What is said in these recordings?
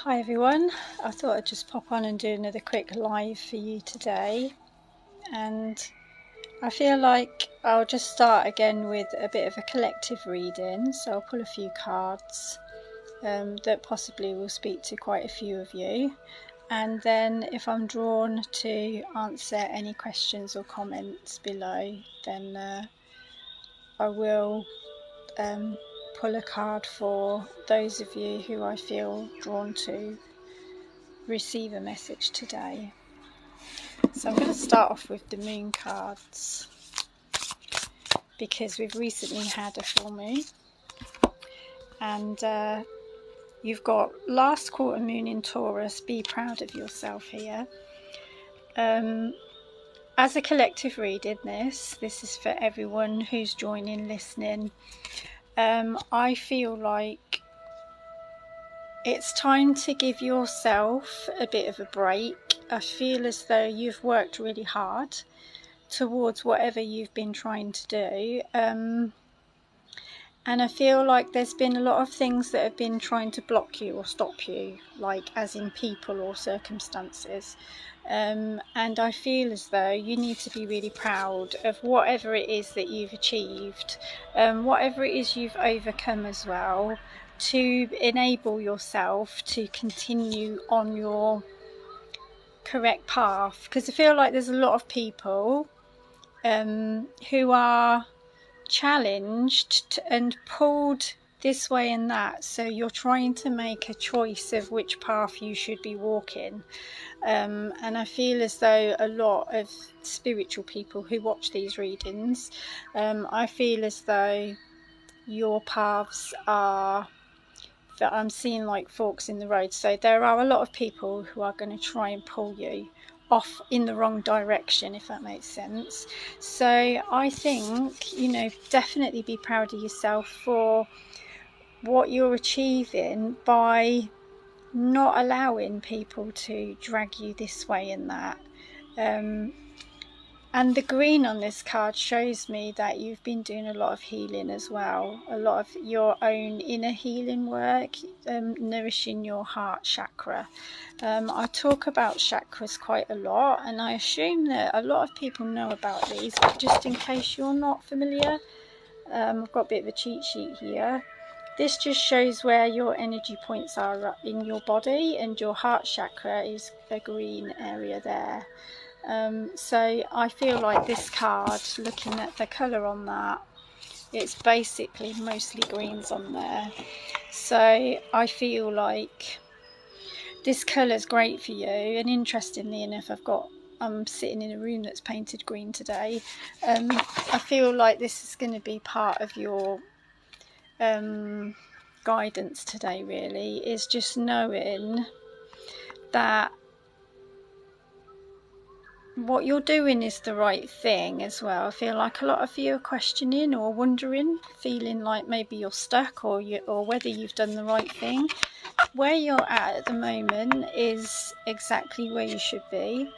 Hi everyone, I thought I'd just pop on and do another quick live for you today, and I feel like I'll just start again with a bit of a collective reading. So I'll pull a few cards that possibly will speak to quite a few of you, and then if I'm drawn to answer any questions or comments below, then I will pull a card for those of you who I feel drawn to receive a message today. So I'm going to start off with the moon cards because we've recently had a full moon, and you've got last quarter moon in Taurus. Be proud of yourself here. As a collective reading, this is for everyone who's joining, listening. I feel like it's time to give yourself a bit of a break. I feel as though you've worked really hard towards whatever you've been trying to do, and I feel like there's been a lot of things that have been trying to block you or stop you, like as in people or circumstances, and I feel as though you need to be really proud of whatever it is that you've achieved, whatever it is you've overcome as well, to enable yourself to continue on your correct path. Because I feel like there's a lot of people who are challenged and pulled this way and that, so you're trying to make a choice of which path you should be walking, and I feel as though a lot of spiritual people who watch these readings, I feel as though your paths are, that I'm seeing like forks in the road. So there are a lot of people who are going to try and pull you off in the wrong direction, if that makes sense. So I think, you know, definitely be proud of yourself for what you're achieving by not allowing people to drag you this way and that. And the green on this card shows me that you've been doing a lot of healing as well, a lot of your own inner healing work, nourishing your heart chakra. I talk about chakras quite a lot, and I assume that a lot of people know about these, but just in case you're not familiar, I've got a bit of a cheat sheet here. This just shows where your energy points are in your body, and your heart chakra is a green area there. So I feel like this card, looking at the colour on that, it's basically mostly greens on there. So I feel like this colour is great for you. And interestingly enough, I'm sitting in a room that's painted green today. I feel like this is going to be part of your guidance today, really, is just knowing that what you're doing is the right thing as well. I feel like a lot of you are questioning or wondering, feeling like maybe you're stuck, or whether you've done the right thing. Where you're at the moment is exactly where you should be.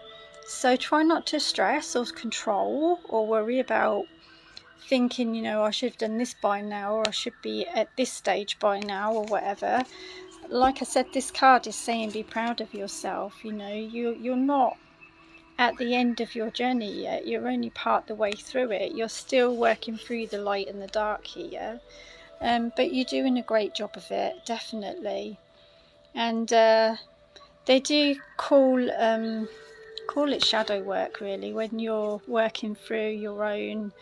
So try not to stress or control or worry about thinking, you know, I should have done this by now, or I should be at this stage by now, or whatever. Like I said, this card is saying be proud of yourself. You know, you're not at the end of your journey yet. You're only part the way through it. You're still working through the light and the dark here, but you're doing a great job of it, definitely. And they do call it shadow work, really, when you're working through your own,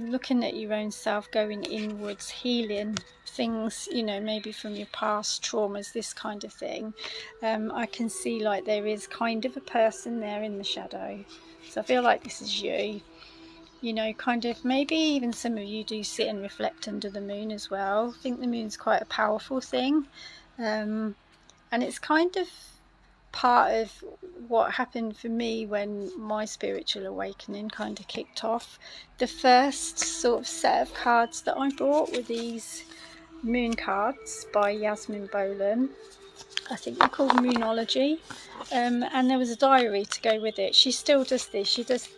looking at your own self, going inwards, healing things, you know, maybe from your past traumas, this kind of thing. I can see like there is kind of a person there in the shadow. So I feel like this is you, you know, kind of, maybe even some of you do sit and reflect under the moon as well. I think the moon's quite a powerful thing, and it's kind of part of what happened for me when my spiritual awakening kind of kicked off. The first sort of set of cards that I bought were these moon cards by Yasmin Bolan. I think they're called Moonology, and there was a diary to go with it. She still does this. She does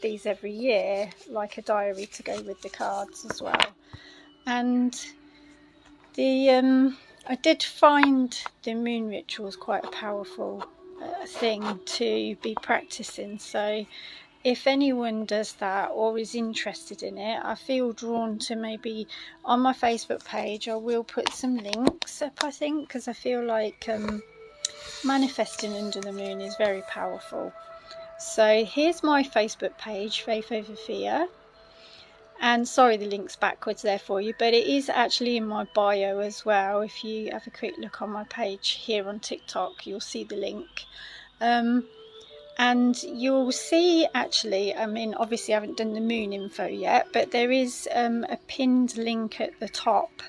these every year, like a diary to go with the cards as well. And the I did find the moon rituals quite a powerful thing to be practicing, so if anyone does that or is interested in it, I feel drawn to maybe on my Facebook page I will put some links up, I think, because I feel like manifesting under the moon is very powerful. So here's my Facebook page, Faith Over Fear. And sorry the link's backwards there for you, but it is actually in my bio as well. If you have a quick look on my page here on TikTok, you'll see the link. And you'll see, actually, I mean, obviously I haven't done the moon info yet, but there is a pinned link at the top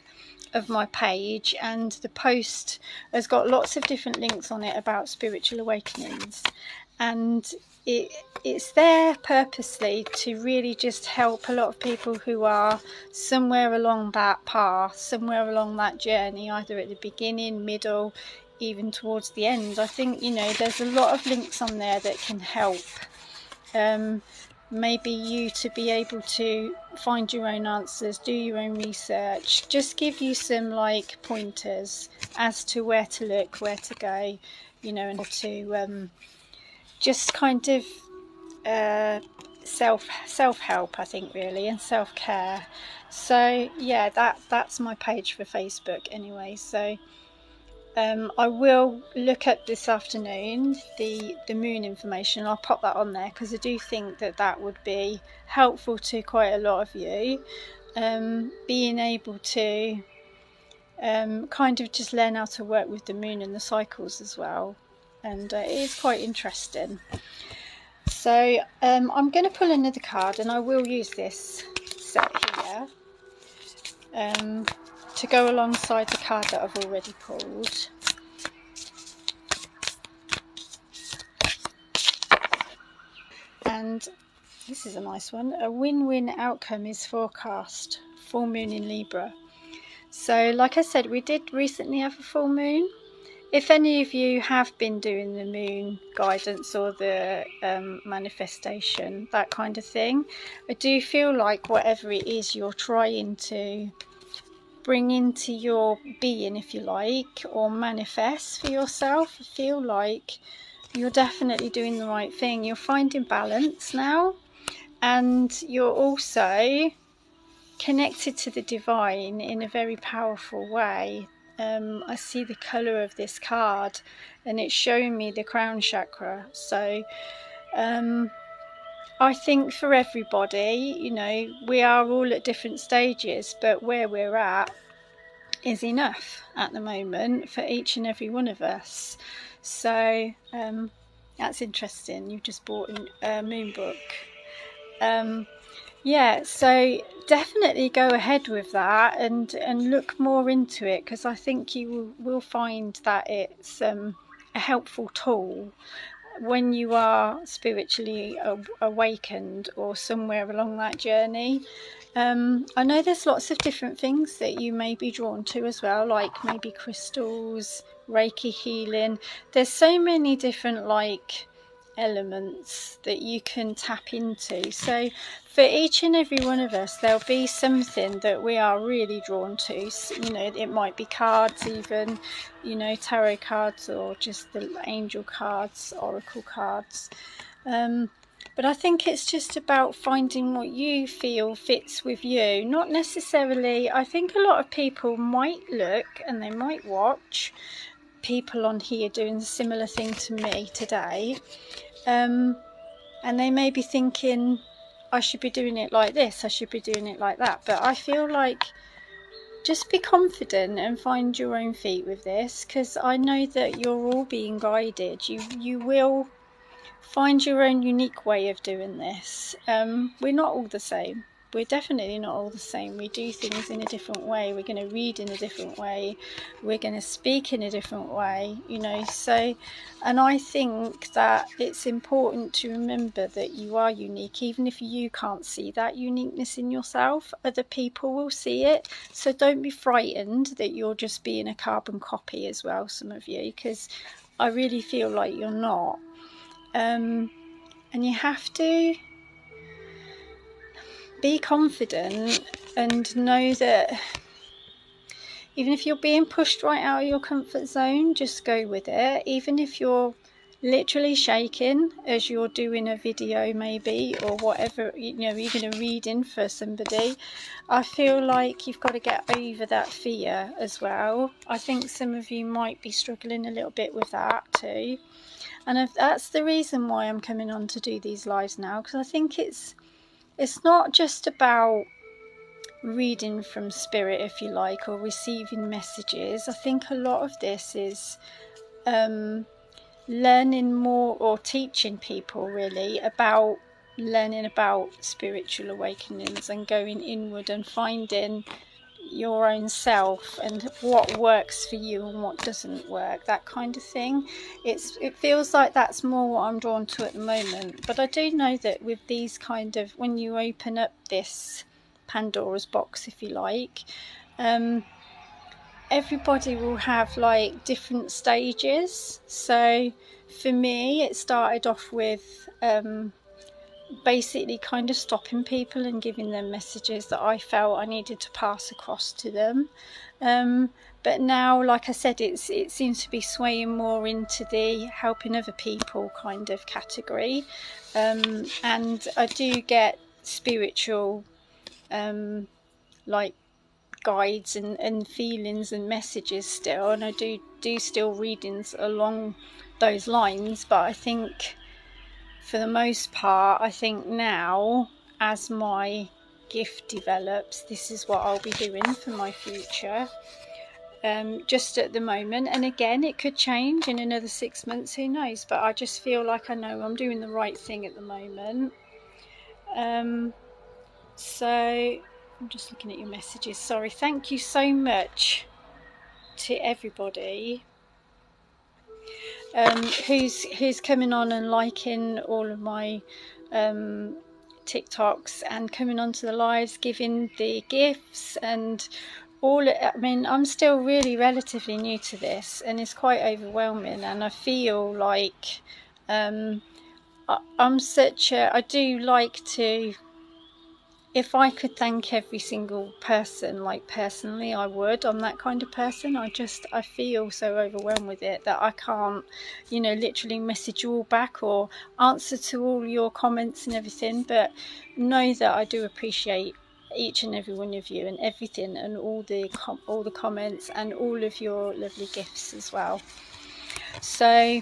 of my page, and the post has got lots of different links on it about spiritual awakenings, and it's there purposely to really just help a lot of people who are somewhere along that path, somewhere along that journey, either at the beginning, middle, even towards the end. I think, you know, there's a lot of links on there that can help maybe you to be able to find your own answers, do your own research, just give you some like pointers as to where to look, where to go, you know, and to just kind of self-help, I think, really, and self-care. So yeah, that's my page for Facebook anyway. So I will look at this afternoon the moon information. I'll pop that on there because I do think that that would be helpful to quite a lot of you, being able to kind of just learn how to work with the moon and the cycles as well, and it is quite interesting. So I'm going to pull another card, and I will use this set here to go alongside the card that I've already pulled. And this is a nice one. A win-win outcome is forecast. Full moon in Libra. So like I said, we did recently have a full moon. If any of you have been doing the moon guidance or the manifestation, that kind of thing, I do feel like whatever it is you're trying to bring into your being, if you like, or manifest for yourself, I feel like you're definitely doing the right thing. You're finding balance now, and you're also connected to the divine in a very powerful way. I see the colour of this card, and it's showing me the crown chakra. So I think for everybody, you know, we are all at different stages, but where we're at is enough at the moment for each and every one of us. So that's interesting. You've just bought a moon book. Yeah, so definitely go ahead with that and look more into it, because I think you will find that it's a helpful tool when you are spiritually awakened or somewhere along that journey. I know there's lots of different things that you may be drawn to as well, like maybe crystals, Reiki healing. There's so many different like elements that you can tap into. So for each and every one of us, there'll be something that we are really drawn to. So, you know, it might be cards, even, you know, tarot cards, or just the angel cards, oracle cards. But I think it's just about finding what you feel fits with you. Not necessarily, I think a lot of people might look and they might watch people on here doing a similar thing to me today, and they may be thinking, I should be doing it like this, I should be doing it like that. But I feel like just be confident and find your own feet with this, because I know that you're all being guided. You will find your own unique way of doing this. We're not all the same. We're definitely not all the same. We do things in a different way. We're going to read in a different way. We're going to speak in a different way, you know. So, and I think that it's important to remember that you are unique. Even if you can't see that uniqueness in yourself, other people will see it. So don't be frightened that you're just being a carbon copy as well, some of you, because I really feel like you're not. And you have to be confident and know that even if you're being pushed right out of your comfort zone, just go with it. Even if you're literally shaking as you're doing a video maybe, or whatever, you know, even a reading for somebody, I feel like you've got to get over that fear as well. I think some of you might be struggling a little bit with that too, and if that's the reason why I'm coming on to do these lives now, because I think it's not just about reading from spirit, if you like, or receiving messages. I think a lot of this is learning more, or teaching people really about learning about spiritual awakenings and going inward and finding your own self and what works for you and what doesn't work, that kind of thing. It feels like that's more what I'm drawn to at the moment. But I do know that with these kind of, when you open up this Pandora's box, if you like, everybody will have like different stages. So for me, it started off with basically kind of stopping people and giving them messages that I felt I needed to pass across to them. But now, like I said, it seems to be swaying more into the helping other people kind of category. And I do get spiritual like guides and feelings and messages still, and I do still readings along those lines. But I think for the most part, I think now, as my gift develops, this is what I'll be doing for my future, just at the moment. And again, it could change in another 6 months, who knows, but I just feel like I know I'm doing the right thing at the moment. So I'm just looking at your messages. Sorry. Thank you so much to everybody who's coming on and liking all of my TikToks and coming onto the lives, giving the gifts and all. I mean, I'm still really relatively new to this, and it's quite overwhelming, and I feel like I'm such a, I do like to, if I could thank every single person, like personally, I would. I'm that kind of person. I feel so overwhelmed with it that I can't, you know, literally message you all back or answer to all your comments and everything. But know that I do appreciate each and every one of you and everything, and all the comments and all of your lovely gifts as well. So,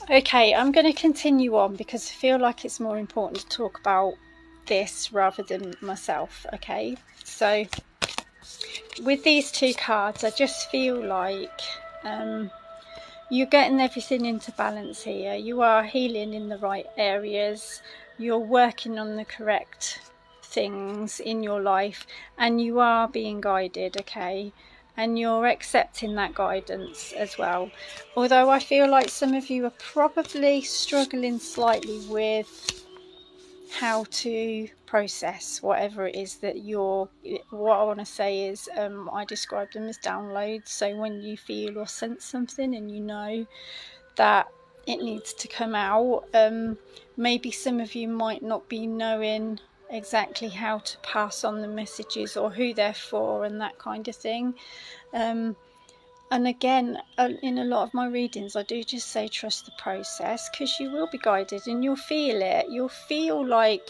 okay, I'm going to continue on because I feel like it's more important to talk about this rather than myself. Okay, so with these two cards, I just feel like you're getting everything into balance here. You are healing in the right areas, you're working on the correct things in your life, and you are being guided. Okay, and you're accepting that guidance as well. Although I feel like some of you are probably struggling slightly with how to process whatever it is that what I want to say is, I describe them as downloads. So when you feel or sense something and you know that it needs to come out, maybe some of you might not be knowing exactly how to pass on the messages or who they're for and that kind of thing. And again, in a lot of my readings, I do just say trust the process, because you will be guided and you'll feel it. You'll feel like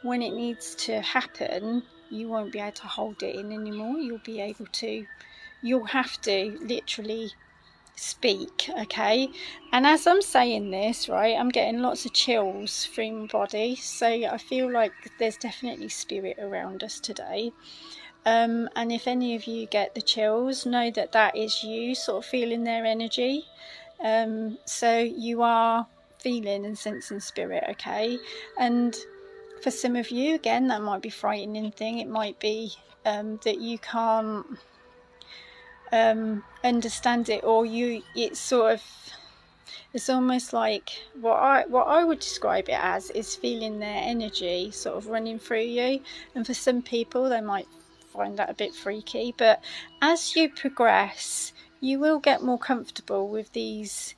when it needs to happen, you won't be able to hold it in anymore. You'll have to literally speak. Okay, and as I'm saying this, right, I'm getting lots of chills through my body. So I feel like there's definitely spirit around us today. And if any of you get the chills, know that that is you sort of feeling their energy. So you are feeling and sensing spirit. Okay, and for some of you, again, that might be a frightening thing. It might be that you can't understand it, or it's almost like what I would describe it as is feeling their energy sort of running through you. And for some people, they might find that a bit freaky, but as you progress, you will get more comfortable with these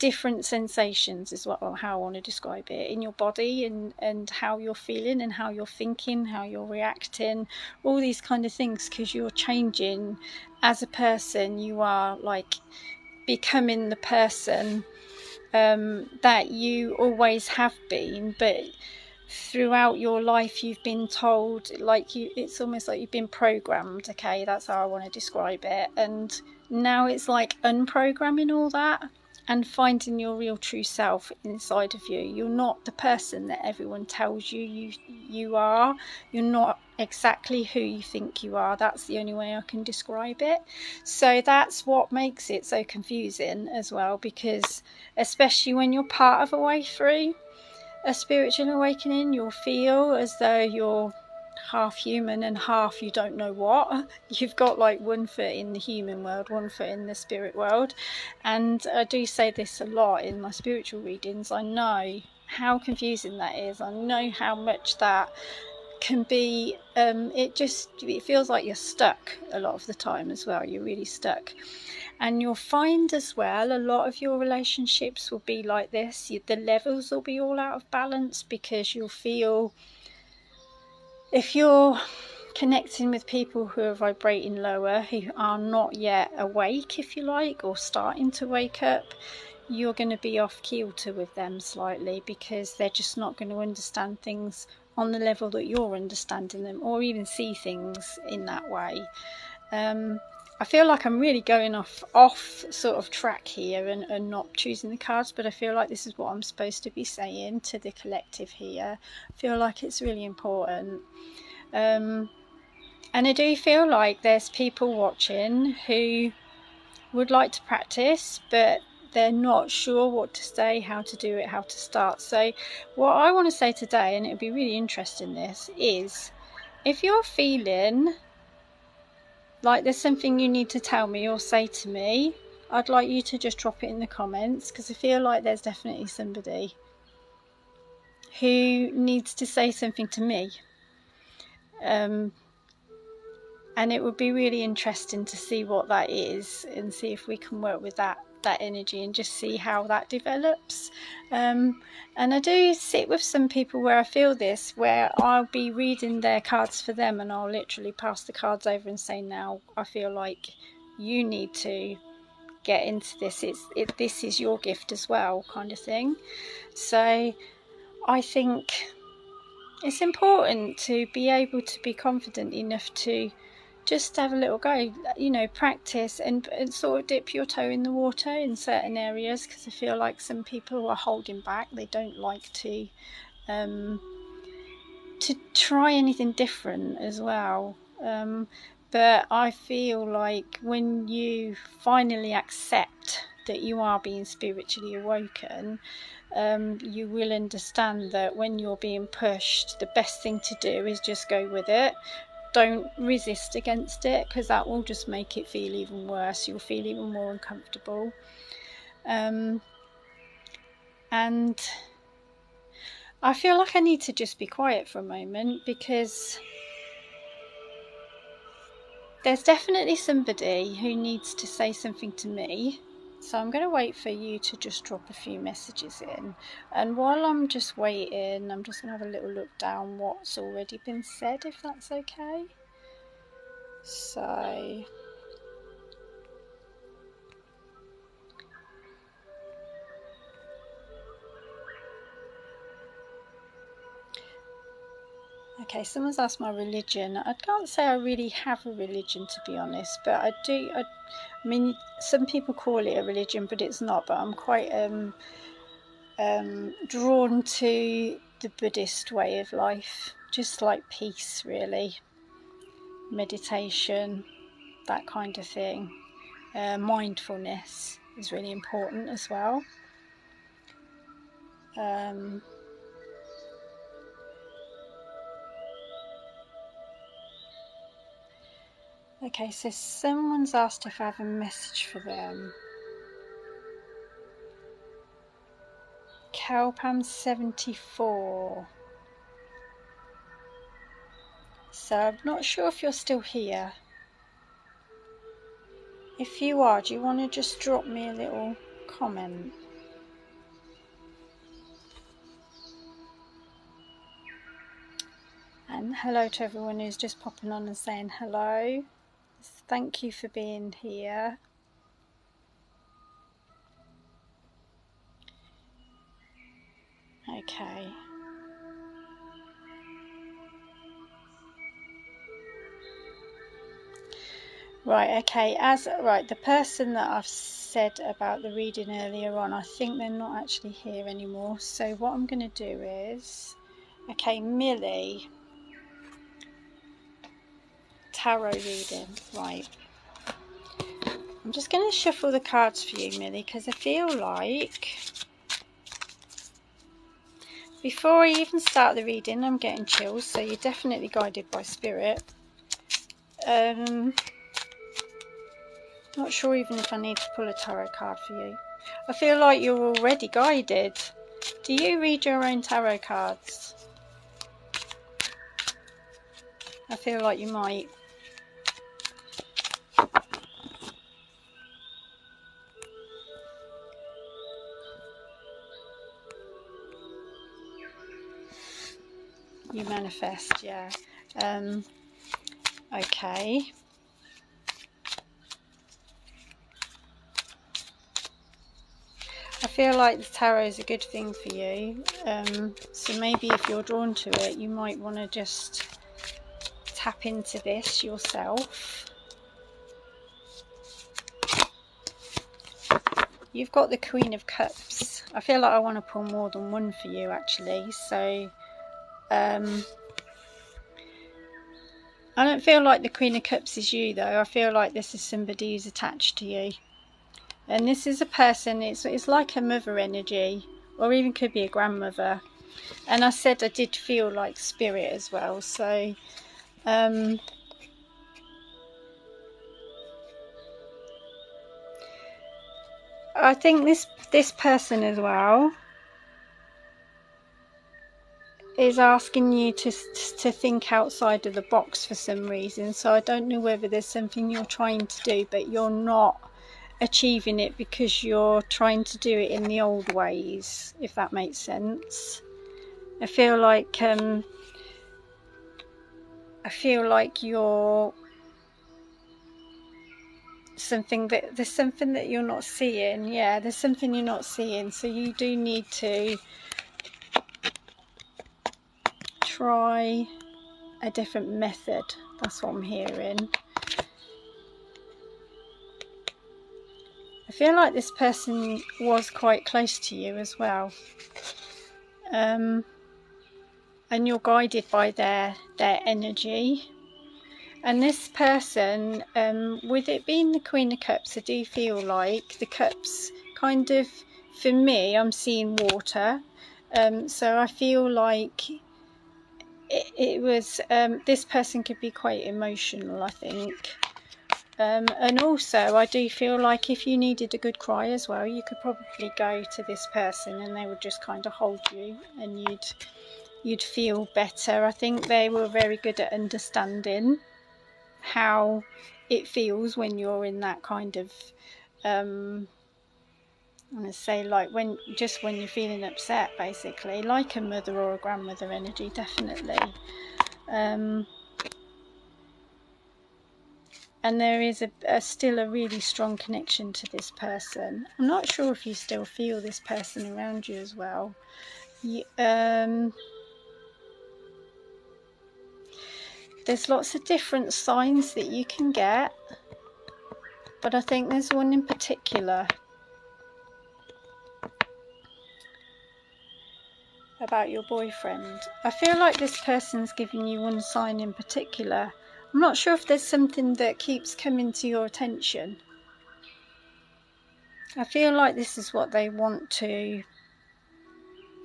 different sensations is how I want to describe it, in your body, and how you're feeling and how you're thinking, how you're reacting, all these kind of things, because you're changing as a person. You are like becoming the person that you always have been, but throughout your life you've been told, like, it's almost like you've been programmed. Okay, that's how I want to describe it. And now it's like unprogramming all that and finding your real true self inside of you. You're not the person that everyone tells you are. You're not exactly who you think you are. That's the only way I can describe it. So that's what makes it so confusing as well, because especially when you're part of a way through a spiritual awakening, you'll feel as though you're half human and half you don't know what. You've got like one foot in the human world, one foot in the spirit world. And I do say this a lot in my spiritual readings. I know how confusing that is. I know how much that can be, it feels like you're stuck a lot of the time as well. You're really stuck. And you'll find as well, a lot of your relationships will be like this. The levels will be all out of balance, because you'll feel, if you're connecting with people who are vibrating lower, who are not yet awake, if you like, or starting to wake up, you're going to be off kilter with them slightly, because they're just not going to understand things on the level that you're understanding them, or even see things in that way. I feel like I'm really going off sort of track here and not choosing the cards, but I feel like this is what I'm supposed to be saying to the collective here. I feel like it's really important. And I do feel like there's people watching who would like to practice, but they're not sure what to say, how to do it, how to start. So what I want to say today, and it would be really interesting, this is, if you're feeling like there's something you need to tell me or say to me, I'd like you to just drop it in the comments, because I feel like there's definitely somebody who needs to say something to me. And it would be really interesting to see what that is, and see if we can work with that energy and just see how that develops. And I do sit with some people where I feel this, where I'll be reading their cards for them, and I'll literally pass the cards over and say, now I feel like you need to get into this. This is your gift as well, kind of thing. So I think it's important to be able to be confident enough to just have a little go, you know, practice and sort of dip your toe in the water in certain areas, because I feel like some people are holding back. They don't like to try anything different as well. But I feel like when you finally accept that you are being spiritually awoken, you will understand that when you're being pushed, the best thing to do is just go with it. Don't resist against it, because that will just make it feel even worse. You'll feel even more uncomfortable. And I feel like I need to just be quiet for a moment, because there's definitely somebody who needs to say something to me. So I'm going to wait for you to just drop a few messages in. And while I'm just waiting, I'm just going to have a little look down what's already been said, if that's okay. So okay, someone's asked my religion. I can't say I really have a religion, to be honest, but I do. I mean, some people call it a religion, but it's not. But I'm quite drawn to the Buddhist way of life, just like peace, really, meditation, that kind of thing. Mindfulness is really important as well. Okay, so someone's asked if I have a message for them. Calpam 74. So I'm not sure if you're still here. If you are, do you want to just drop me a little comment? And hello to everyone who's just popping on and saying hello. Thank you for being here. Okay. Right, okay, the person that I've said about the reading earlier on, I think they're not actually here anymore. So what I'm going to do is, okay, Millie, tarot reading, right. I'm just going to shuffle the cards for you, Millie, because I feel like before I even start the reading, I'm getting chills, so you're definitely guided by spirit. Not sure even if I need to pull a tarot card for you. I feel like you're already guided. Do you read your own tarot cards? I feel like you might. You manifest, yeah. Okay. I feel like the tarot is a good thing for you. So maybe if you're drawn to it, you might want to just tap into this yourself. You've got the Queen of Cups. I feel like I want to pull more than one for you, actually. So, I don't feel like the Queen of Cups is you, though. I feel like this is somebody who's attached to you. And this is a person, it's like a mother energy, or even could be a grandmother. And I said I did feel like spirit as well. So, I think this person as well is asking you to think outside of the box for some reason. So I don't know whether there's something you're trying to do, but you're not achieving it because you're trying to do it in the old ways, if that makes sense. I feel like you're there's something that you're not seeing. Yeah, there's something you're not seeing, so you do need to try a different method. That's what I'm hearing. I feel like this person was quite close to you as well, and you're guided by their energy. And this person, with it being the Queen of Cups, I do feel like the cups kind of, for me, I'm seeing water. So I feel like it was, this person could be quite emotional, I think. And also I do feel like if you needed a good cry as well, you could probably go to this person and they would just kind of hold you and you'd feel better. I think they were very good at understanding how it feels when you're in that kind of I'm gonna say, like, when you're feeling upset, basically, like a mother or a grandmother energy, definitely. And there is still a really strong connection to this person. I'm not sure if you still feel this person around you as well. There's lots of different signs that you can get, but I think there's one in particular about your boyfriend. I feel like this person's giving you one sign in particular. I'm not sure if there's something that keeps coming to your attention. I feel like this is what they want to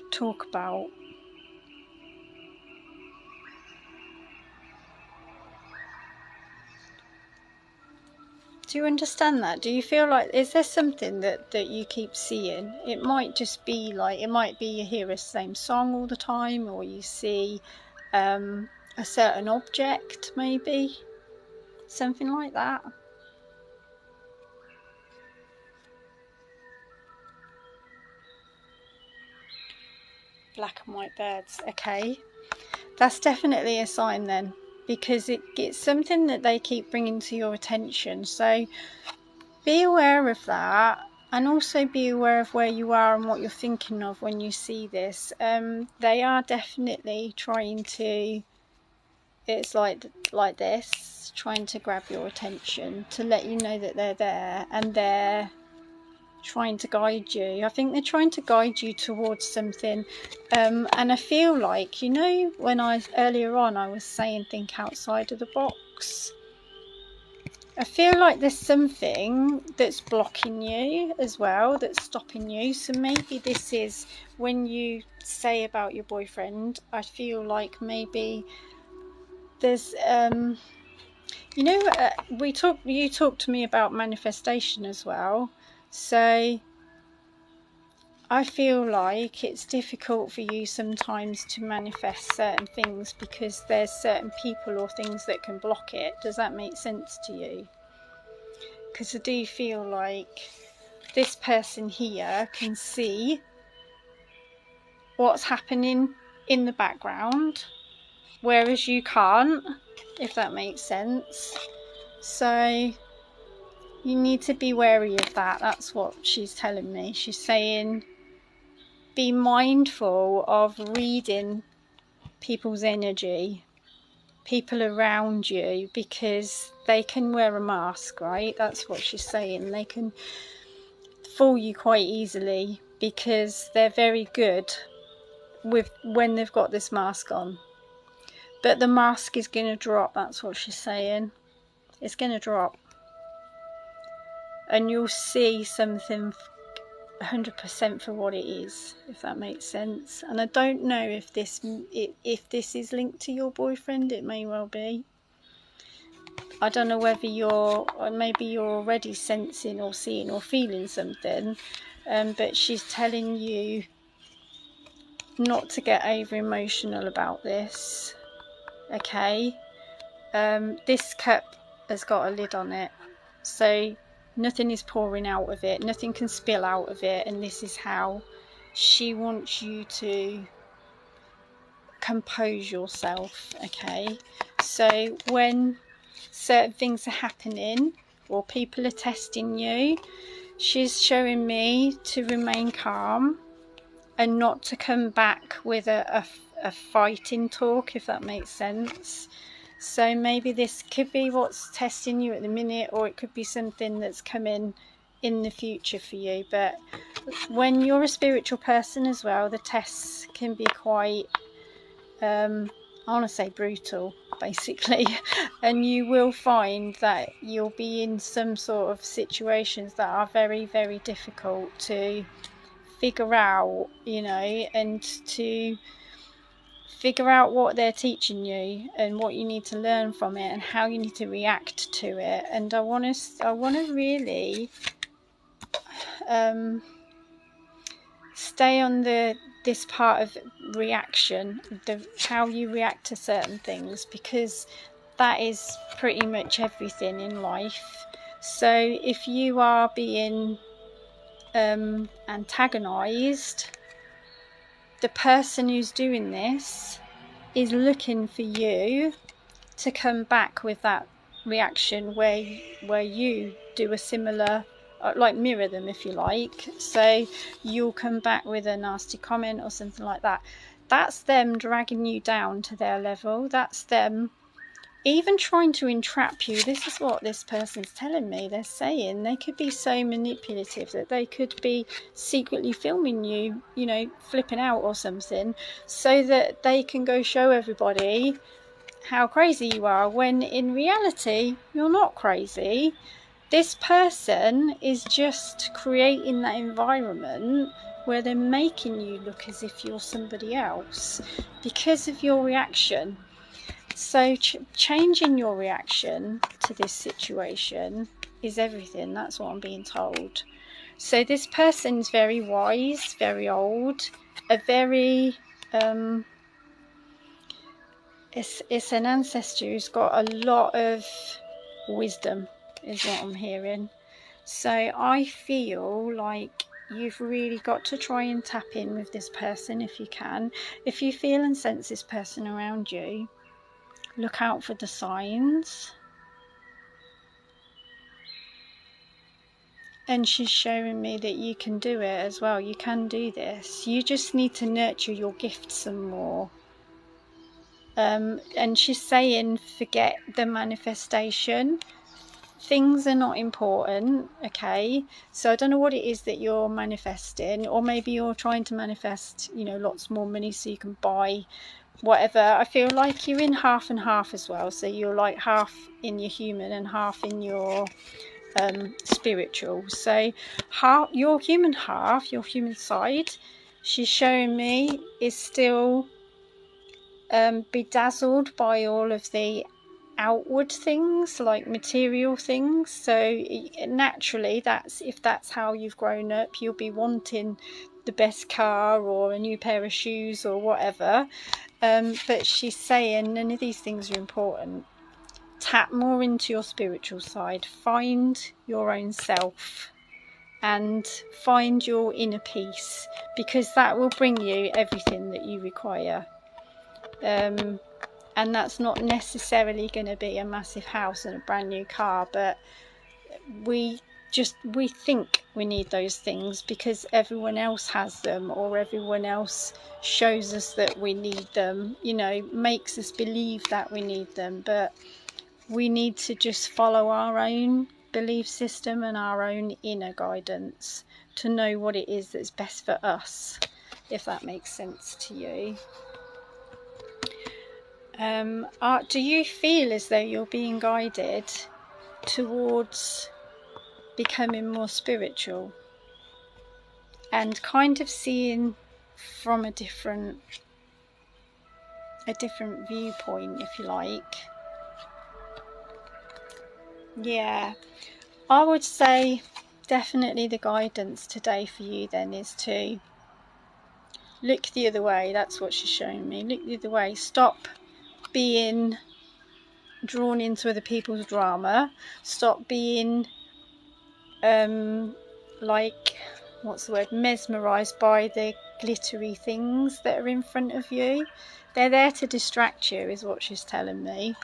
talk about. Do you understand that? Do you feel like, is there something that you keep seeing? It might just be like, it might be you hear the same song all the time, or you see a certain object, maybe. Something like that. Black and white birds, okay. That's definitely a sign then, because it's something that they keep bringing to your attention. So be aware of that, and also be aware of where you are and what you're thinking of when you see this. They are definitely trying to, it's like this, trying to grab your attention, to let you know that they're there, and they're trying to guide you. I think they're trying to guide you towards something. And I feel like, you know, when earlier on I was saying think outside of the box, I feel like there's something that's blocking you as well, that's stopping you. So maybe this is when you say about your boyfriend, I feel like maybe there's you know, you talked to me about manifestation as well. So I feel like it's difficult for you sometimes to manifest certain things because there's certain people or things that can block it. Does that make sense to you? Because I do feel like this person here can see what's happening in the background, whereas you can't, if that makes sense. So you need to be wary of that. That's what she's telling me. She's saying be mindful of reading people's energy, people around you, because they can wear a mask, right? That's what she's saying. They can fool you quite easily because they're very good with when they've got this mask on. But the mask is going to drop. That's what she's saying. It's going to drop, and you'll see something 100% for what it is, if that makes sense. And I don't know if this is linked to your boyfriend. It may well be. I don't know whether maybe you're already sensing or seeing or feeling something, but she's telling you not to get over emotional about this. Okay, this cup has got a lid on it, so nothing is pouring out of it, nothing can spill out of it, and this is how she wants you to compose yourself. Okay, so when certain things are happening or people are testing you, she's showing me to remain calm and not to come back with a fighting talk, if that makes sense. So maybe this could be what's testing you at the minute, or it could be something that's coming in the future for you. But when you're a spiritual person as well, the tests can be quite I want to say brutal, basically, and you will find that you'll be in some sort of situations that are very, very difficult to figure out, you know, and to figure out what they're teaching you and what you need to learn from it and how you need to react to it. And I want to really stay on this part of reaction, how you react to certain things, because that is pretty much everything in life. So if you are being antagonized, the person who's doing this is looking for you to come back with that reaction where you do a similar, like mirror them, if you like. So you'll come back with a nasty comment or something like that. That's them dragging you down to their level. That's them even trying to entrap you. This is what this person's telling me. They're saying they could be so manipulative that they could be secretly filming you, you know, flipping out or something, so that they can go show everybody how crazy you are, when in reality you're not crazy. This person is just creating that environment where they're making you look as if you're somebody else because of your reaction. So changing your reaction to this situation is everything. That's what I'm being told. So this person's very wise, very old, a very it's an ancestor who's got a lot of wisdom, is what I'm hearing. So I feel like you've really got to try and tap in with this person if you can. If you feel and sense this person around you, look out for the signs. And she's showing me that you can do it as well. You can do this. You just need to nurture your gifts some more. And she's saying, forget the manifestation. Things are not important, okay? So I don't know what it is that you're manifesting, or maybe you're trying to manifest, you know, lots more money so you can buy whatever. I feel like you're in half and half as well. So you're like half in your human and half in your spiritual. So your human half, your human side, she's showing me, is still bedazzled by all of the outward things, like material things. So naturally, if that's how you've grown up, you'll be wanting the best car or a new pair of shoes or whatever. But she's saying none of these things are important. Tap more into your spiritual side, find your own self and find your inner peace, because that will bring you everything that you require. And that's not necessarily going to be a massive house and a brand new car, but we think we need those things because everyone else has them, or everyone else shows us that we need them, you know, makes us believe that we need them. But we need to just follow our own belief system and our own inner guidance to know what it is that's best for us, if that makes sense to you. Do you feel as though you're being guided towards becoming more spiritual and kind of seeing from a different viewpoint, if you like? Yeah, I would say definitely the guidance today for you then is to look the other way. That's what she's showing me. Look the other way. Stop being drawn into other people's drama. Stop being like, what's the word, mesmerized by the glittery things that are in front of you. They're there to distract you, is what she's telling me.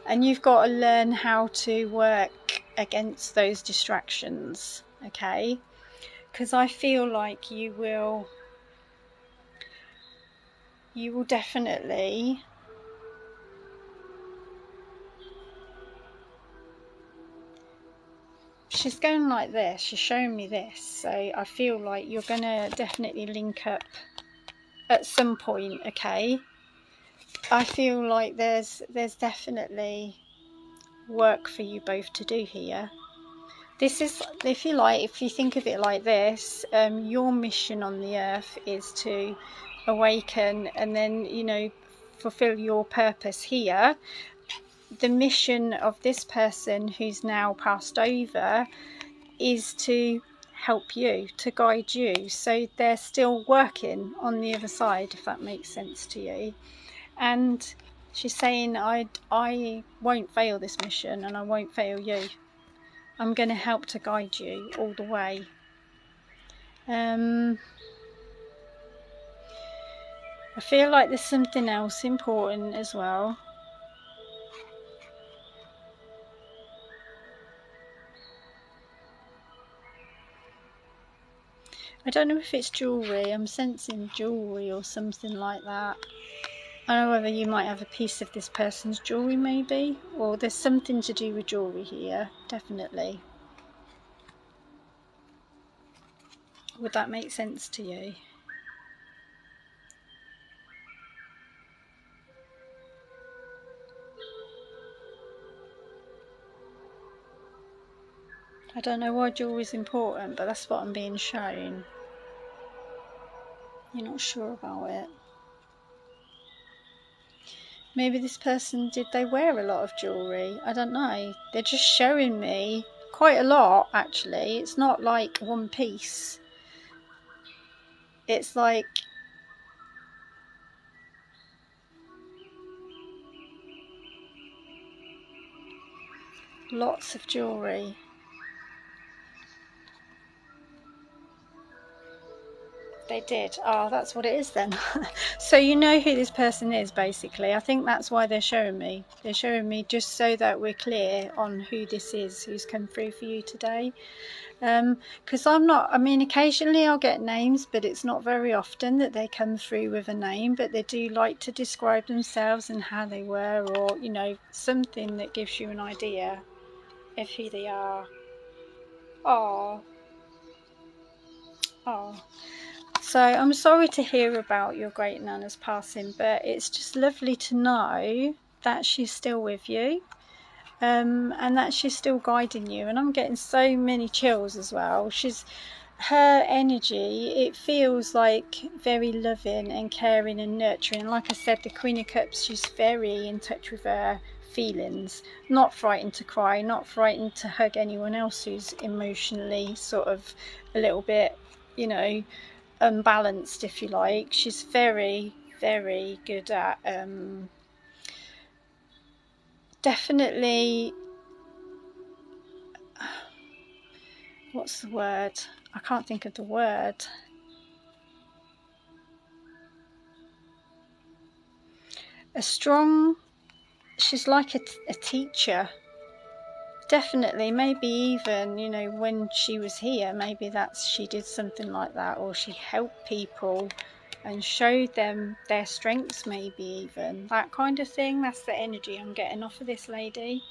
And you've got to learn how to work against those distractions, okay? Because I feel like you will definitely she's going like this, she's showing me this, so I feel like you're going to definitely link up at some point, okay? I feel like there's definitely work for you both to do here. This is, if you like, if you think of it like this, your mission on the earth is to awaken and then, you know, fulfill your purpose here. The mission of this person who's now passed over is to help you, to guide you. So they're still working on the other side, if that makes sense to you. And she's saying, I won't fail this mission and I won't fail you. I'm going to help to guide you all the way. I feel like there's something else important as well. I don't know if it's jewellery. I'm sensing jewellery or something like that. I don't know whether you might have a piece of this person's jewellery maybe, or there's something to do with jewellery here, definitely. Would that make sense to you? I don't know why jewellery is important, but that's what I'm being shown. You're not sure about it. Maybe this person, did they wear a lot of jewellery? I don't know. They're just showing me quite a lot, actually. It's not like one piece. It's like lots of jewellery. They did. Oh, that's what it is then. So you know who this person is, basically. I think that's why they're showing me. They're showing me just so that we're clear on who this is, who's come through for you today. Because I'm not, I mean, occasionally I'll get names, but it's not very often that they come through with a name, but they do like to describe themselves and how they were, or, you know, something that gives you an idea of who they are. Oh, oh. So I'm sorry to hear about your great nana's passing, but it's just lovely to know that she's still with you, and that she's still guiding you. And I'm getting so many chills as well. Her energy, it feels like very loving and caring and nurturing. Like I said, the Queen of Cups, she's very in touch with her feelings, not frightened to cry, not frightened to hug anyone else who's emotionally sort of a little bit, you know, unbalanced, if you like. She's very, very good at definitely, what's the word? I can't think of the word. She's like a teacher. Definitely, maybe even, you know, when she was here, maybe she did something like that, or she helped people and showed them their strengths, maybe even that kind of thing. That's the energy I'm getting off of this lady.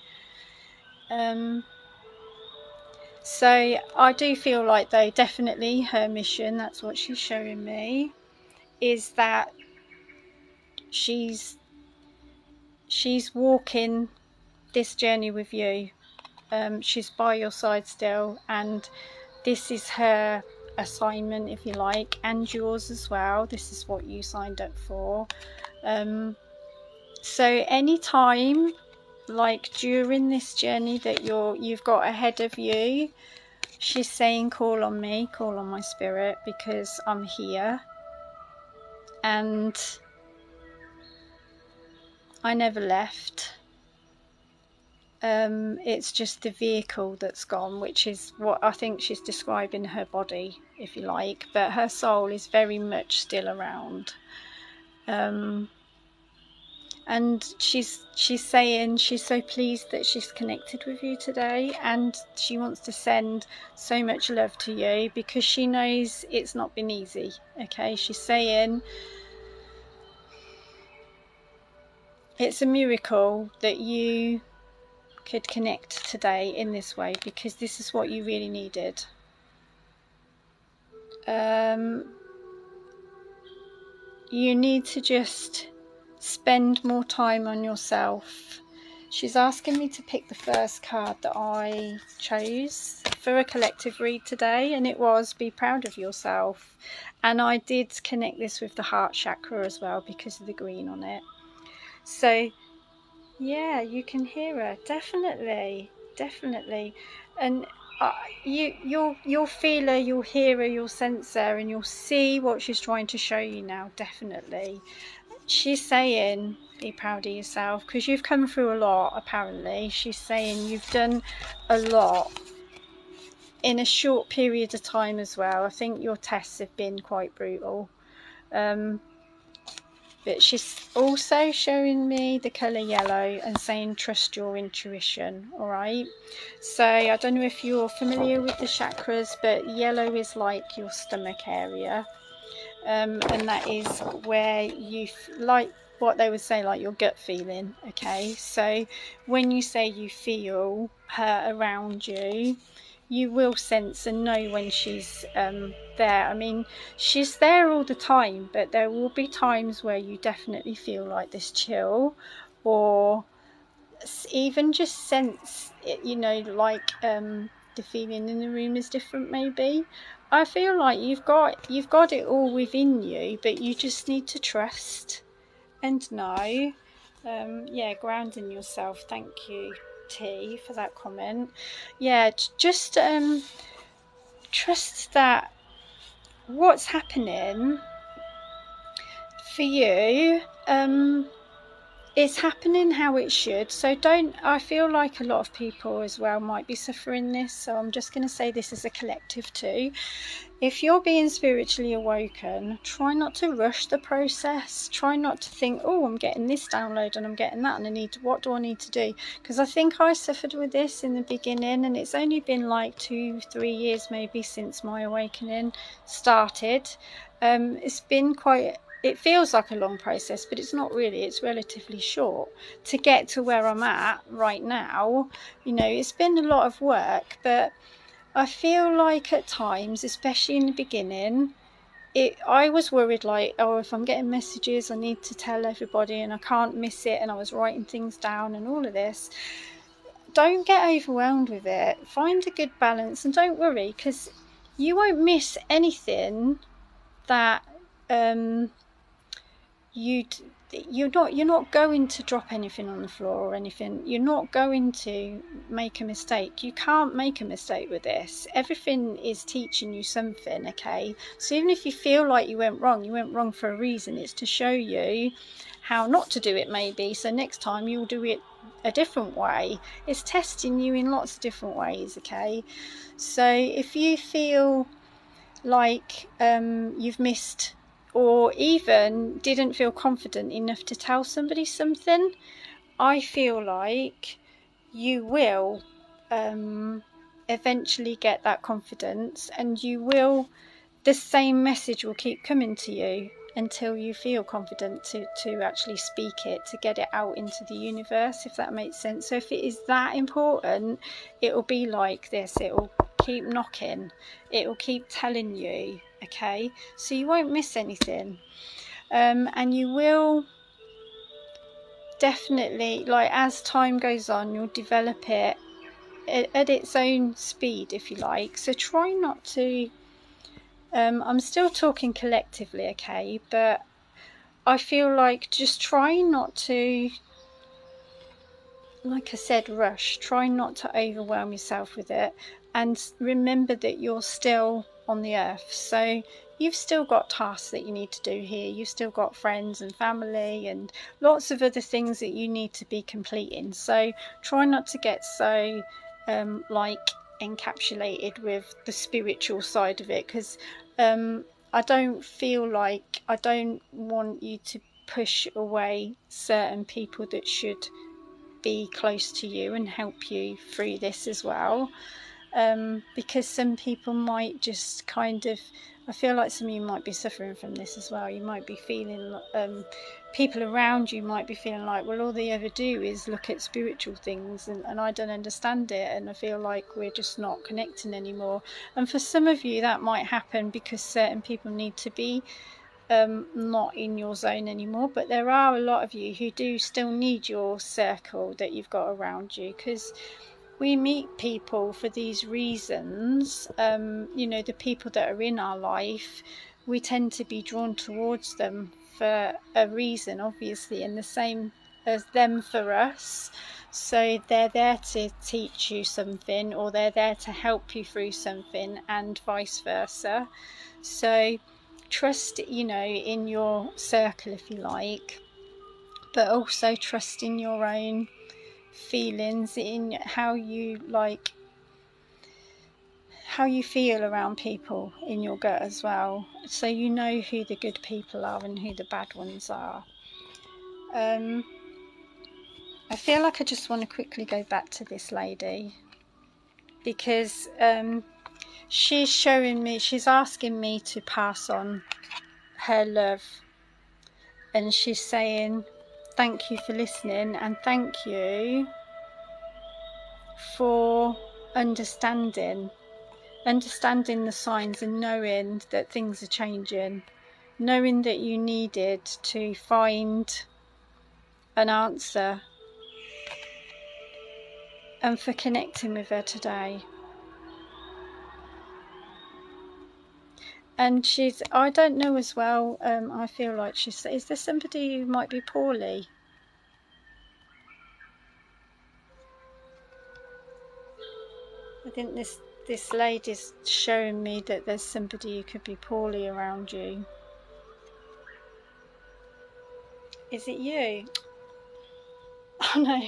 So I do feel like, though, definitely her mission, that's what she's showing me, is that she's walking this journey with you. She's by your side still, and this is her assignment, if you like, and yours as well. This is what you signed up for. So anytime, like during this journey that you've got ahead of you, she's saying, call on me, call on my spirit, because I'm here and I never left. It's just the vehicle that's gone, which is what I think she's describing, her body, if you like, but her soul is very much still around. And she's saying she's so pleased that she's connected with you today, and she wants to send so much love to you because she knows it's not been easy. Okay, she's saying it's a miracle that you could connect today in this way, because this is what you really needed. You need to just spend more time on yourself. She's asking me to pick the first card that I chose for a collective read today, and it was be proud of yourself. And I did connect this with the heart chakra as well because of the green on it. So yeah, you can hear her, definitely. And you'll feel her, you'll hear her, you'll sense her, and you'll see what she's trying to show you now. Definitely, she's saying be proud of yourself because you've come through a lot. Apparently, she's saying you've done a lot in a short period of time as well. I think your tests have been quite brutal. But she's also showing me the colour yellow and saying trust your intuition. All right, so I don't know if you're familiar with the chakras, but yellow is like your stomach area, and that is where you like what they would say, like your gut feeling. Okay, so when you say you feel her around you, you will sense and know when she's there. I mean, she's there all the time, but there will be times where you definitely feel like this chill, or even just sense it, you know, like the feeling in the room is different. Maybe I feel like you've got it all within you, but you just need to trust and know. Yeah, grounding yourself. Thank you, T, for that comment. Yeah, just trust that what's happening for you, it's happening how it should. So I feel like a lot of people as well might be suffering this, so I'm just going to say this as a collective too. If you're being spiritually awoken, try not to rush the process. Try not to think, oh, I'm getting this download and I'm getting that, and what do I need to do? Because I think I suffered with this in the beginning, and it's only been like 2-3 years maybe since my awakening started. It's been it feels like a long process, but it's not really. It's relatively short to get to where I'm at right now. You know, it's been a lot of work, but I feel like at times, especially in the beginning, I was worried like, oh, if I'm getting messages, I need to tell everybody and I can't miss it, and I was writing things down and all of this. Don't get overwhelmed with it. Find a good balance and don't worry, because you won't miss anything that you're not going to drop anything on the floor or anything. You're not going to make a mistake. You can't make a mistake with this. Everything is teaching you something, okay? So even if you feel like you went wrong for a reason. It's to show you how not to do it, maybe, so next time you'll do it a different way. It's testing you in lots of different ways, okay? So if you feel like you've missed, or even didn't feel confident enough to tell somebody something, I feel like you will eventually get that confidence, and the same message will keep coming to you until you feel confident to actually speak it, to get it out into the universe, if that makes sense. So if it is that important, it will be like this. It will keep knocking. It will keep telling you, okay? So you won't miss anything. And you will definitely, like, as time goes on, you'll develop it at its own speed, if you like. So try not to I'm still talking collectively, okay, but I feel like just try not to, like I said, rush. Try not to overwhelm yourself with it, and remember that you're still on the earth. So you've still got tasks that you need to do here. You've still got friends and family and lots of other things that you need to be completing. So try not to get so like encapsulated with the spiritual side of it, because I don't want you to push away certain people that should be close to you and help you through this as well, because some people might just kind of, I feel like some of you might be suffering from this as well. You might be feeling people around you might be feeling like, well, all they ever do is look at spiritual things, and I don't understand it, and I feel like we're just not connecting anymore. And for some of you that might happen because certain people need to be not in your zone anymore, but there are a lot of you who do still need your circle that you've got around you, because we meet people for these reasons. You know, the people that are in our life, we tend to be drawn towards them for a reason, obviously, and the same as them for us. So they're there to teach you something, or they're there to help you through something, and vice versa. So trust, you know, in your circle, if you like, but also trust in your own feelings, in how you feel around people in your gut as well, so you know who the good people are and who the bad ones are. I feel like I just want to quickly go back to this lady, because she's asking me to pass on her love, and she's saying thank you for listening, and thank you for understanding the signs, and knowing that things are changing, knowing that you needed to find an answer, and for connecting with her today. And I don't know as well, I feel like is there somebody who might be poorly? I think this lady's showing me that there's somebody who could be poorly around you. Is it you? Oh no.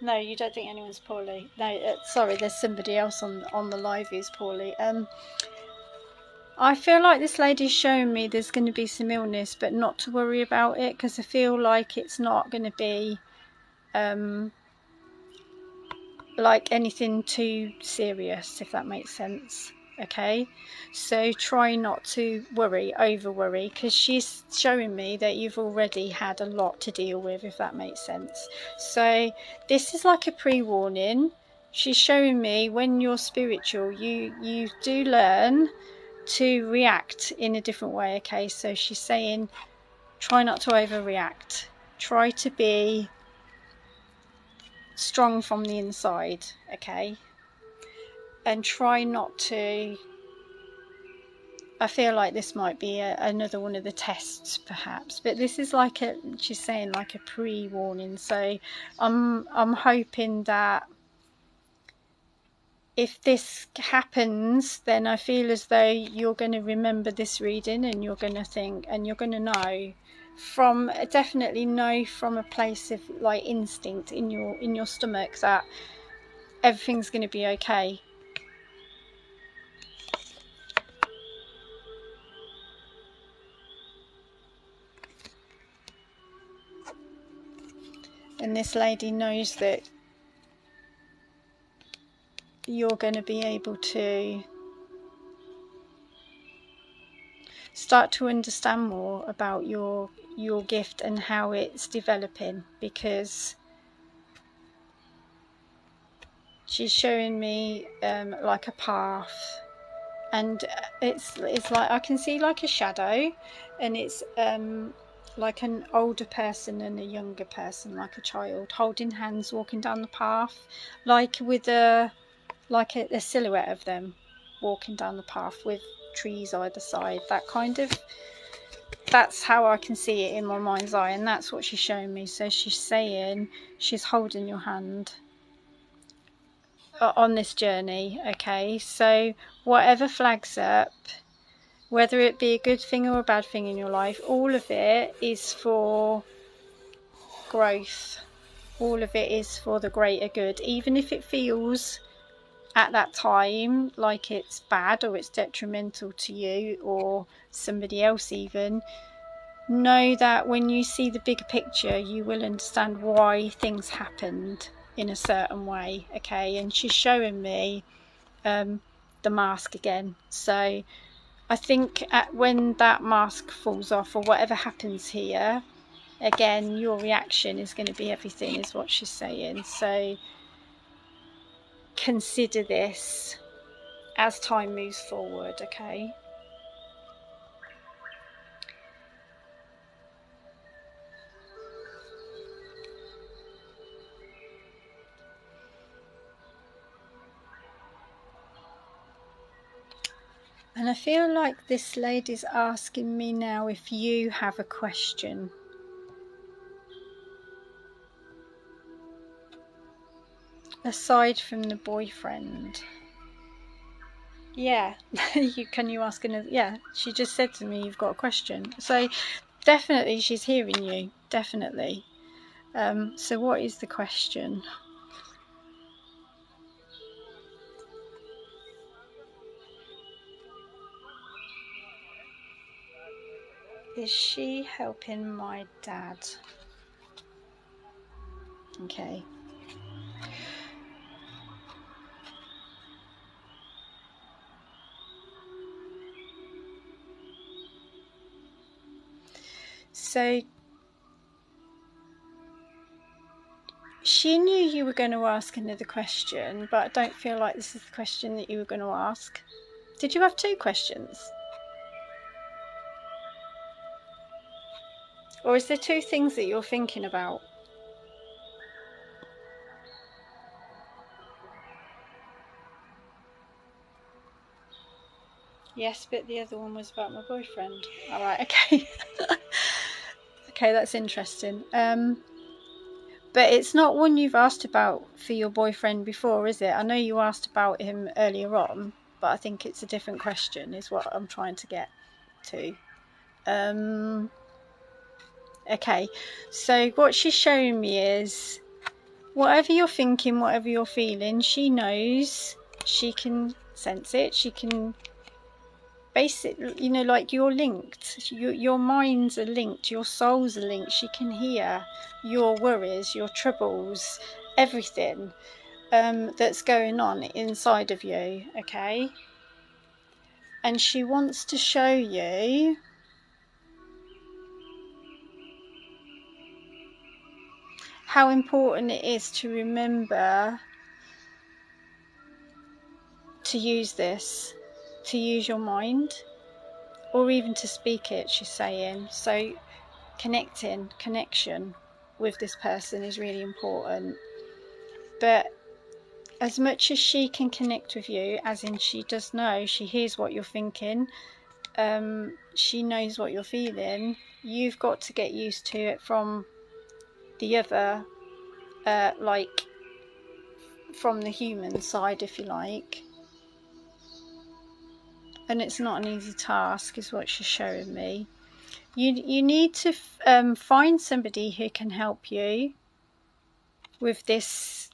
No, you don't think anyone's poorly. No, sorry, there's somebody else on the live who's poorly. I feel like this lady's showing me there's going to be some illness, but not to worry about it, because I feel like it's not going to be like anything too serious, if that makes sense. Okay, so try not to over worry, because she's showing me that you've already had a lot to deal with, if that makes sense. So this is like a pre-warning. She's showing me when you're spiritual, you do learn to react in a different way. Okay, so she's saying try not to overreact, try to be strong from the inside, okay, and try not to, I feel like this might be another one of the tests perhaps, but this is like she's saying like a pre-warning. So I'm hoping that if this happens, then I feel as though you're going to remember this reading, and you're going to think, and you're going to know from, definitely know from a place of like instinct in your stomach that everything's going to be okay. And this lady knows that you're going to be able to start to understand more about your gift and how it's developing, because she's showing me like a path, and it's like I can see like a shadow, and it's like an older person and a younger person, like a child holding hands walking down the path, like with a silhouette of them walking down the path with trees either side. That's how I can see it in my mind's eye, and that's what she's showing me. So she's saying she's holding your hand on this journey. Okay, so whatever flags up, whether it be a good thing or a bad thing in your life, all of it is for growth. All of it is for the greater good, even if it feels at that time like it's bad or it's detrimental to you or somebody else. Even know that when you see the bigger picture, you will understand why things happened in a certain way. Okay, and she's showing me the mask again. So I think when that mask falls off or whatever happens here, again, your reaction is going to be everything, is what she's saying. So consider this as time moves forward, okay? And I feel like this lady's asking me now if you have a question. Aside from the boyfriend. Yeah, can you ask another? Yeah, she just said to me, you've got a question. So definitely she's hearing you, definitely. So what is the question? Is she helping my dad? Okay. So she knew you were going to ask another question, but I don't feel like this is the question that you were going to ask. Did you have two questions? Or is there two things that you're thinking about? Yes, but the other one was about my boyfriend. All right, okay. Okay, that's interesting. But it's not one you've asked about for your boyfriend before, is it? I know you asked about him earlier on, but I think it's a different question, is what I'm trying to get to. Okay, so what she's showing me is whatever you're thinking, whatever you're feeling, she knows, she can sense it, she can basically, you know, like you're linked, your minds are linked, your souls are linked. She can hear your worries, your troubles, everything that's going on inside of you, okay? And she wants to show you how important it is to remember to use this, to use your mind, or even to speak it, she's saying. So connection with this person is really important. But as much as she can connect with you, as in she does know, she hears what you're thinking, she knows what you're feeling, you've got to get used to it from the other, like from the human side, if you like. And it's not an easy task, is what she's showing me. You need to find somebody who can help you with this,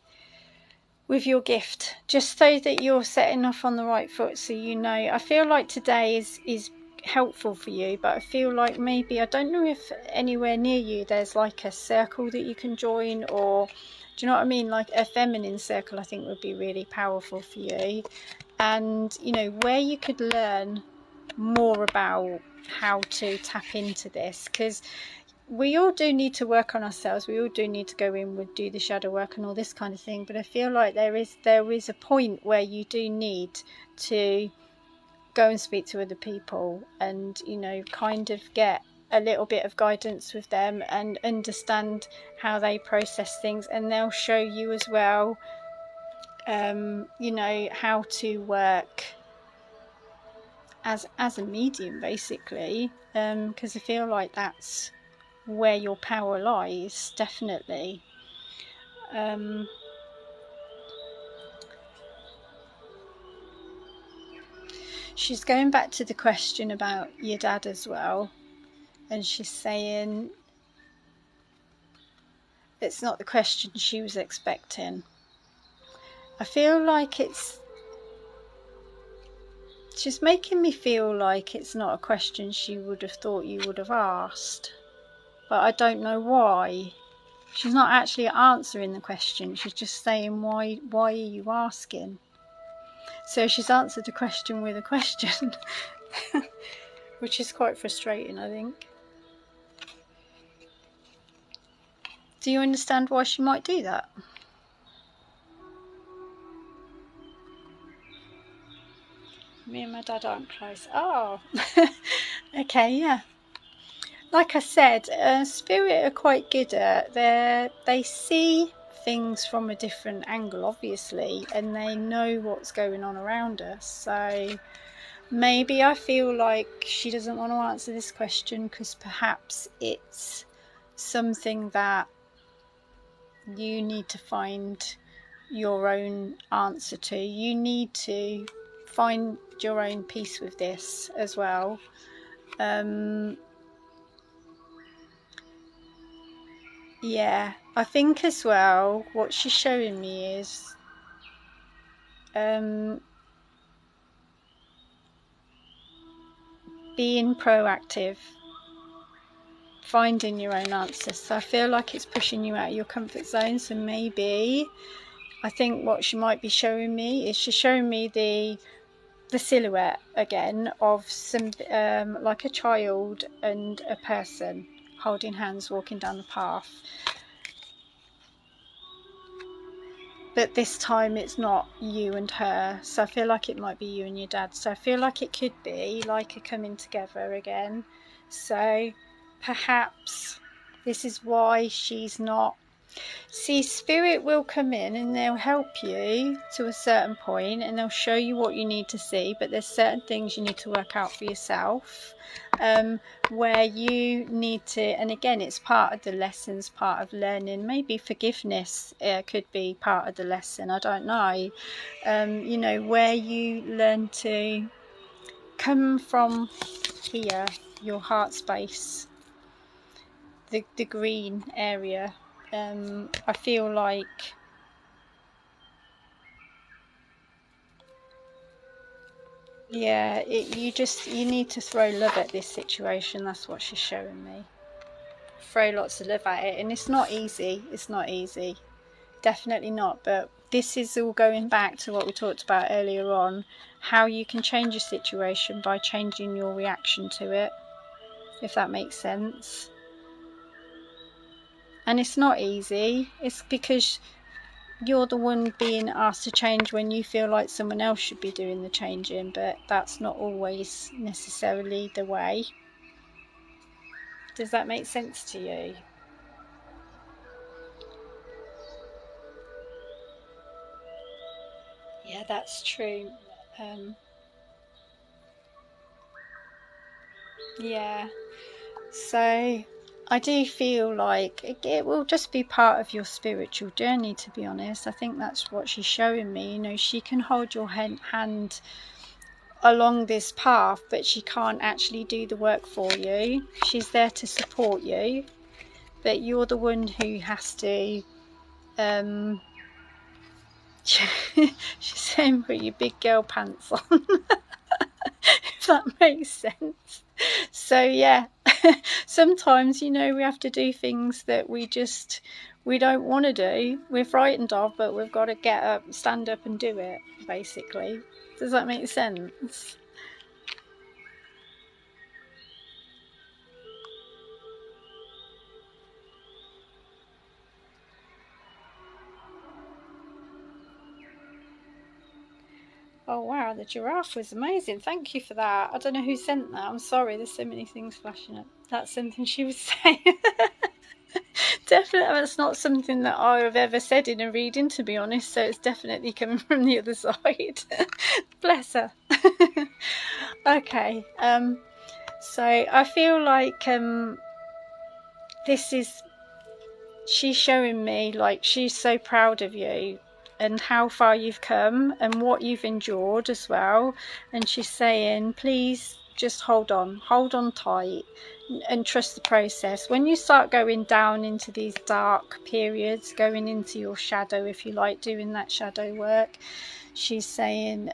with your gift, just so that you're setting off on the right foot. So you know, I feel like today is helpful for you, but I feel like maybe, I don't know if anywhere near you there's like a circle that you can join, or do you know what I mean, like a feminine circle. I think would be really powerful for you, and you know, where you could learn more about how to tap into this, because we all do need to work on ourselves, we all do need to go inward, do the shadow work and all this kind of thing, but I feel like there is a point where you do need to go and speak to other people and, you know, kind of get a little bit of guidance with them and understand how they process things, and they'll show you as well, you know, how to work as a medium, basically, because I feel like that's where your power lies, definitely. She's going back to the question about your dad as well, and she's saying it's not the question she was expecting. I feel like she's making me feel like it's not a question she would have thought you would have asked, but I don't know why. She's not actually answering the question, she's just saying, why are you asking? So she's answered the question with a question, which is quite frustrating, I think. Do you understand why she might do that? Me and my dad aren't close. Oh, okay, yeah. Like I said, Spirit are quite good at they see things from a different angle, obviously, and they know what's going on around us. So maybe I feel like she doesn't want to answer this question because perhaps it's something that you need to find your own answer to. You need to find your own peace with this as well. Yeah, I think as well what she's showing me is being proactive, finding your own answers. So I feel like it's pushing you out of your comfort zone. So maybe, I think what she might be showing me is she's showing me the silhouette again of some like a child and a person holding hands walking down the path, but this time it's not you and her. So I feel like it might be you and your dad. So I feel like it could be like a coming together again. So perhaps this is why she's not. See, Spirit will come in and they'll help you to a certain point and they'll show you what you need to see, but there's certain things you need to work out for yourself, where you need to, and again, it's part of the lessons, part of learning. Maybe forgiveness could be part of the lesson, I don't know. You know, where you learn to come from here, your heart space, the green area, I feel like yeah, you need to throw love at this situation. That's what she's showing me. Throw lots of love at it, and it's not easy. It's not easy, definitely not. But this is all going back to what we talked about earlier on, how you can change a situation by changing your reaction to it, if that makes sense. And it's not easy. It's because you're the one being asked to change when you feel like someone else should be doing the changing, but that's not always necessarily the way. Does that make sense to you? Yeah, that's true. Yeah, so I do feel like it will just be part of your spiritual journey, to be honest. I think that's what she's showing me. You know, she can hold your hand along this path, but she can't actually do the work for you. She's there to support you, but you're the one who has to she's saying put your big girl pants on. If that makes sense. So yeah, sometimes, you know, we have to do things that we don't want to do, we're frightened of, but we've got to get up, stand up and do it, basically. Does that make sense? Oh wow, the giraffe was amazing. Thank you for that. I don't know who sent that. I'm sorry, there's so many things flashing up. That's something she was saying. Definitely, that's not something that I have ever said in a reading, to be honest. So it's definitely coming from the other side. Bless her. Okay. So I feel like this is, she's showing me like she's so proud of you and how far you've come and what you've endured as well. And she's saying, please just hold on tight and trust the process. When you start going down into these dark periods, going into your shadow, if you like, doing that shadow work, she's saying,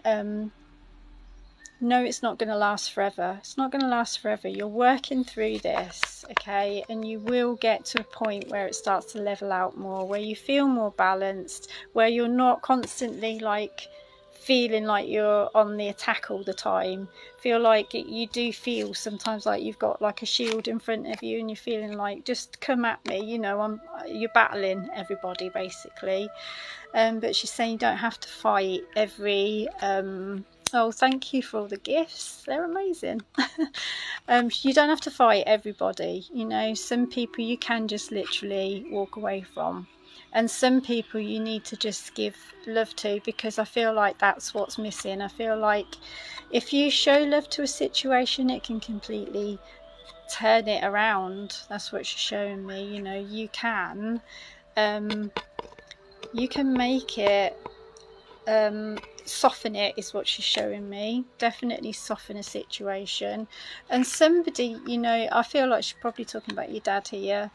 no, it's not going to last forever. It's not going to last forever. You're working through this, okay? And you will get to a point where it starts to level out more, where you feel more balanced, where you're not constantly like feeling like you're on the attack all the time. Feel like you do feel sometimes like you've got like a shield in front of you and you're feeling like, just come at me, you know, you're battling everybody basically. But she's saying you don't have to fight every oh, thank you for all the gifts, they're amazing. You don't have to fight everybody, you know. Some people you can just literally walk away from, and some people you need to just give love to, because I feel like that's what's missing. I feel like if you show love to a situation, it can completely turn it around. That's what she's showing me. You know, you can make it soften it, is what she's showing me. Definitely soften a situation. And somebody, you know, I feel like she's probably talking about your dad here.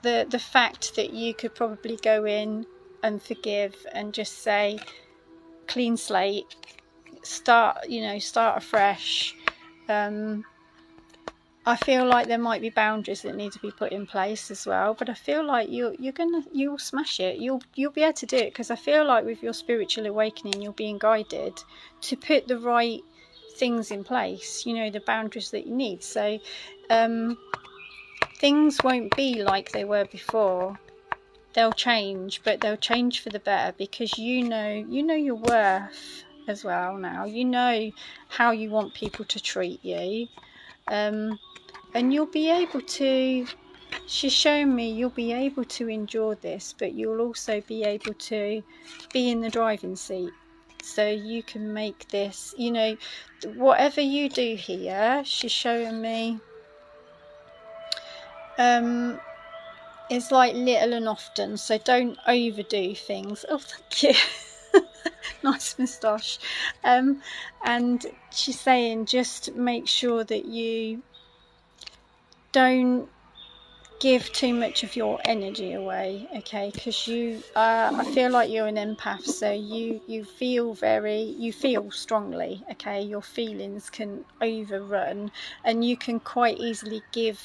The fact that you could probably go in and forgive and just say, clean slate, start afresh. I feel like there might be boundaries that need to be put in place as well, but I feel like you'll smash it. You'll be able to do it, because I feel like with your spiritual awakening, you're being guided to put the right things in place. You know, the boundaries that you need. So things won't be like they were before. They'll change, but they'll change for the better, because you know your worth as well now. You know how you want people to treat you. And you'll be able to, she's shown me, you'll be able to endure this, but you'll also be able to be in the driving seat. So you can make this, you know, whatever you do here, she's showing me, it's like little and often. So don't overdo things. Oh, thank you. Nice moustache. And she's saying just make sure that you don't give too much of your energy away, okay? Because you I feel like you're an empath, so you feel strongly, okay? Your feelings can overrun, and you can quite easily give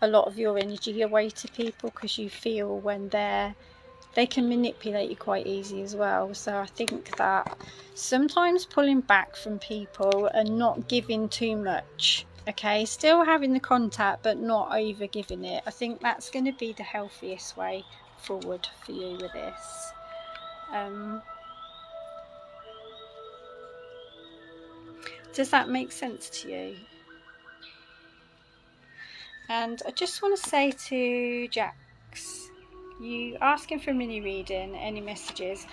a lot of your energy away to people because you feel when they can manipulate you quite easy as well. So I think that sometimes pulling back from people and not giving too much, okay, still having the contact but not over giving it, I think that's going to be the healthiest way forward for you with this. Does that make sense to you? And I just want to say to Jax, you asking for a mini reading, any messages?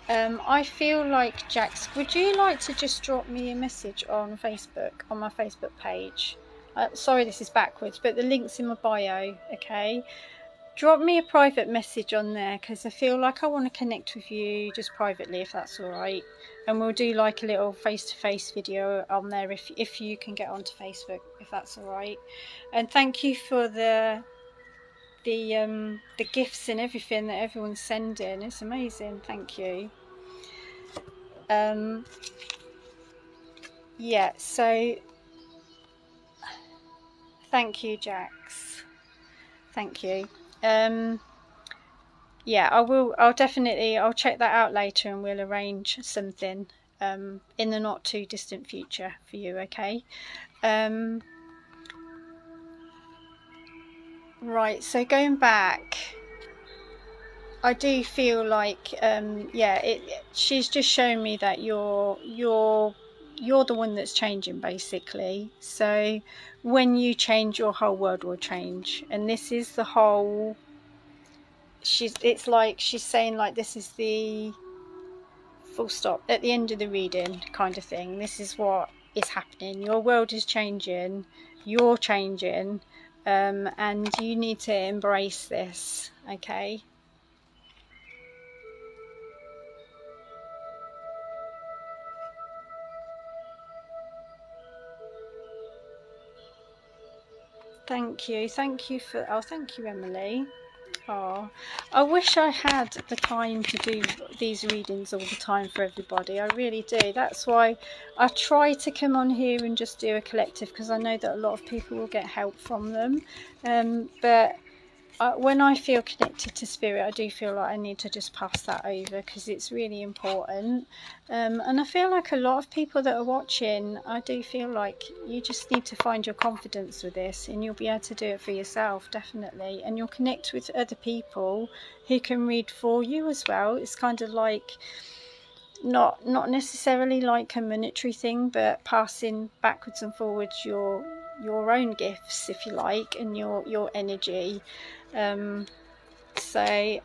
I feel like, Jax, would you like to just drop me a message on Facebook, on my Facebook page? Sorry this is backwards, but the link's in my bio, okay? Drop me a private message on there, because I feel like I want to connect with you just privately, if that's all right. And we'll do like a little face-to-face video on there if you can get onto Facebook, if that's all right. And thank you for the gifts and everything that everyone's sending. It's amazing. Thank you. Yeah, so thank you, Jax. Thank you. Yeah, I'll check that out later, and we'll arrange something in the not too distant future for you, okay? Right, so going back, I do feel like she's just shown me that you're the one that's changing, basically. So when you change, your whole world will change, and this is the whole, it's like she's saying, like, this is the full stop at the end of the reading kind of thing. This is what is happening. Your world is changing, you're changing, and you need to embrace this, okay? Thank you thank you, Emily. Oh, I wish I had the time to do these readings all the time for everybody. I really do. That's why I try to come on here and just do a collective, because I know that a lot of people will get help from them. But when I feel connected to spirit, I do feel like I need to just pass that over, because it's really important. And I feel like a lot of people that are watching, I do feel like you just need to find your confidence with this, and you'll be able to do it for yourself, definitely. And you'll connect with other people who can read for you as well. It's kind of like not necessarily like a monetary thing, but passing backwards and forwards your own gifts, if you like, and your energy. So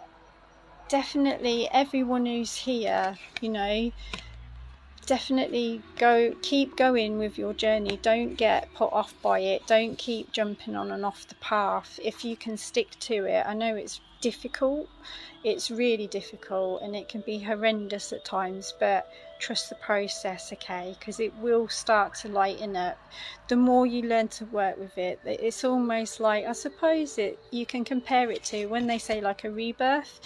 definitely everyone who's here, definitely keep going with your journey. Don't get put off by it. Don't keep jumping on and off the path. If you can stick to it, I know it's difficult, it's really difficult, and it can be horrendous at times, but trust the process, okay? Because it will start to lighten up the more you learn to work with it. It's almost like, I suppose you can compare it to when they say like a rebirth.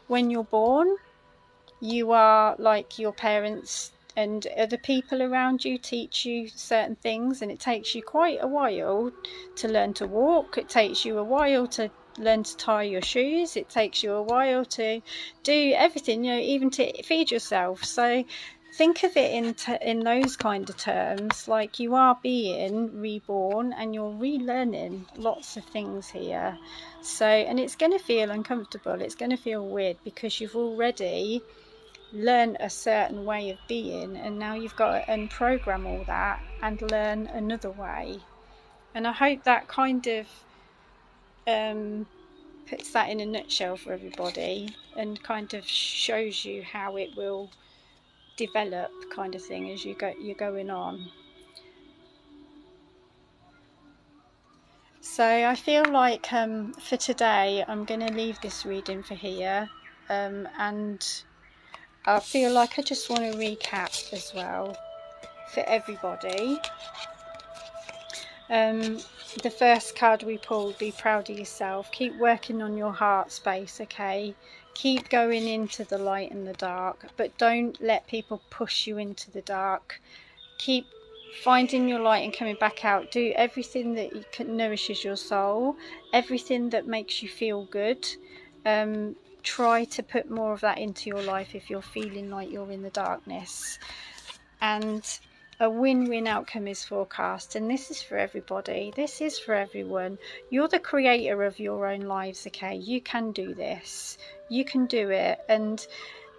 When you're born, you are like, your parents and other people around you teach you certain things, and it takes you quite a while to learn to walk. It takes you a while to learn to tie your shoes. It takes you a while to do everything, even to feed yourself. So think of it in those kind of terms, like you are being reborn and you're relearning lots of things here. So, and it's going to feel uncomfortable, it's going to feel weird, because you've already learn a certain way of being, and now you've got to unprogram all that and learn another way. And I hope that kind of puts that in a nutshell for everybody, and kind of shows you how it will develop, kind of thing, as you're going on. So I feel like for today I'm going to leave this reading for here, and I feel like I just want to recap as well for everybody. The first card we pulled, be proud of yourself. Keep working on your heart space, okay? Keep going into the light and the dark, but don't let people push you into the dark. Keep finding your light and coming back out. Do everything that nourishes your soul, everything that makes you feel good. Try to put more of that into your life if you're feeling like you're in the darkness. And a win-win outcome is forecast, and this is for everybody. This is for everyone. You're the creator of your own lives, okay? You can do this. You can do it. And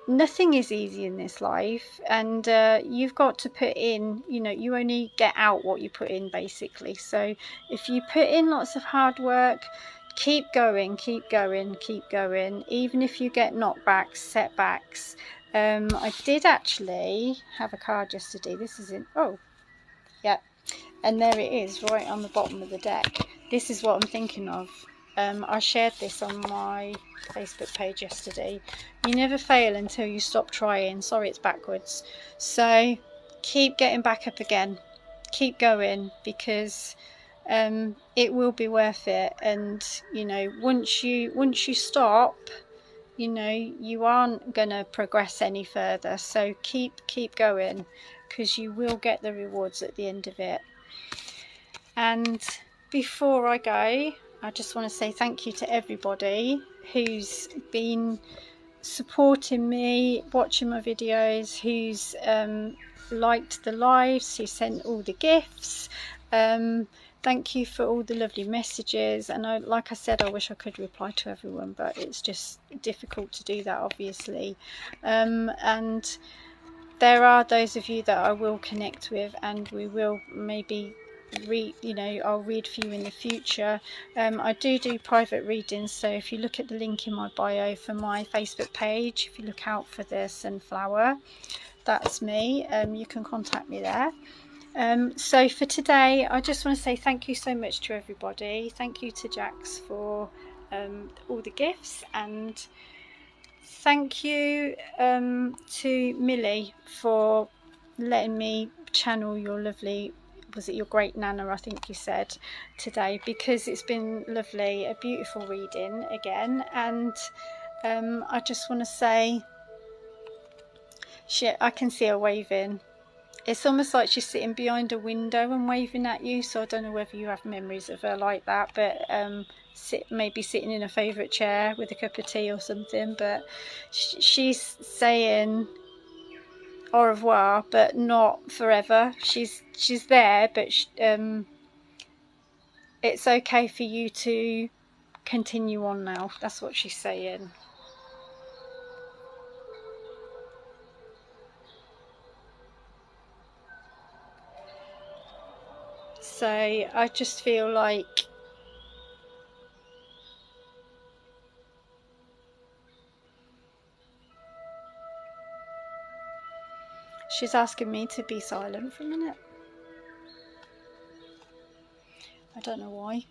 nothing is easy in this life, and you've got to put in, you know, you only get out what you put in, basically. So if you put in lots of hard work, keep going, keep going, keep going, even if you get knockbacks, setbacks. I did actually have a card yesterday. This is in, oh yeah, and there it is right on the bottom of the deck. This is what I'm thinking of. I shared this on my Facebook page yesterday. You never fail until you stop trying. Sorry, it's backwards. So keep getting back up again. Keep going, because it will be worth it. And you know, once you stop, you know, you aren't gonna progress any further. So keep going, because you will get the rewards at the end of it. And before I go, I just want to say thank you to everybody who's been supporting me, watching my videos, who's liked the lives, who sent all the gifts. Thank you for all the lovely messages. And like I said, I wish I could reply to everyone, but it's just difficult to do that, obviously. And there are those of you that I will connect with, and we will maybe read, you know, I'll read for you in the future. I do private readings, so if you look at the link in my bio for my Facebook page, if you look out for the sunflower, that's me. You can contact me there. So for today, I just want to say thank you so much to everybody. Thank you to Jax for all the gifts, and thank you to Millie for letting me channel your lovely, was it your great Nana, I think you said, today, because it's been lovely, a beautiful reading again. And I just want to say, shit, I can see her waving. It's almost like she's sitting behind a window and waving at you, so I don't know whether you have memories of her like that, but maybe sitting in a favourite chair with a cup of tea or something. But she's saying au revoir, but not forever. She's there, but it's okay for you to continue on now. That's what she's saying. So I just feel like she's asking me to be silent for a minute. I don't know why.